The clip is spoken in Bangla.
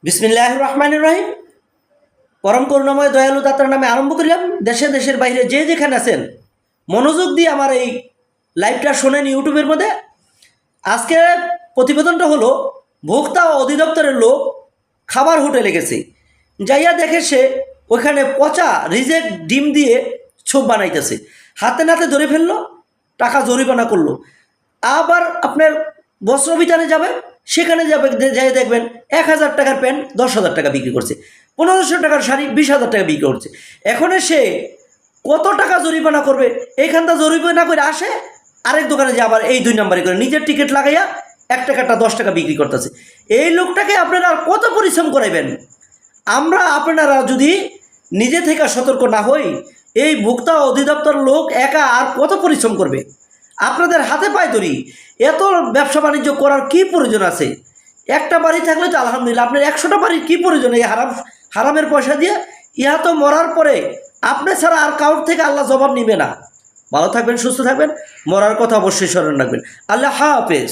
বিসমিল্লাহির রহমানির রহিম। পরম করুণাময় দয়ালু দাতার নামে আরম্ভ করলাম। দেশে দেশের বাইরে যে যেখানে আছেন মনোযোগ দিয়ে আমার এই লাইভটা শোনেন ইউটিউবের মধ্যে। আজকে প্রতিবেদনটা হলো ভোক্তা অধিদপ্তরের লোক খাবার হোটেলে গেছে, যাইয়া দেখে সে ওখানে পচা রিজেক্ট ডিম দিয়ে ছোপ বানাইতেছে। হাতে নাতে ধরে ফেললো, টাকা জরিমানা করলো। আবার আপনার বস্ত্রবিতানে যাবে, সেখানে যাবে, যাই দেখবেন 1,000 টাকার প্যান্ট 10,000 টাকা বিক্রি করছে, 1500 টাকার শাড়ি 20,000 টাকা বিক্রি করছে। এখন সে কত টাকা জরিমানা করবে? এইখানটা জরিমানা করে আসে, আরেক দোকানে যে আবার এই 2 নম্বরে করে নিজের টিকিট লাগাইয়া 1 টাকাটা 10 টাকা বিক্রি করতেছে। এই লোকটাকে আপনারা কত পরিশ্রম করাইবেন? আপনারা যদি নিজে থেকে সতর্ক না হই, এই ভোক্তা অধিদপ্তর লোক একা আর কত পরিশ্রম করবে? আপনাদের হাতে পায়ে ধরি, এত ব্যবসা বাণিজ্য করার কি প্রয়োজন আছে? একটা বাড়ি থাকলে তো আলহামদুলিল্লাহ, আপনার 100টা বাড়ির কী প্রয়োজন এই হারামের পয়সা দিয়ে? ইহা তো মরার পরে আপনি ছাড়া আর কারোর থেকে আল্লাহ জবাব নিবে না। ভালো থাকবেন, সুস্থ থাকবেন, মরার কথা অবশ্যই স্মরণ রাখবেন। আল্লাহ হাফেজ।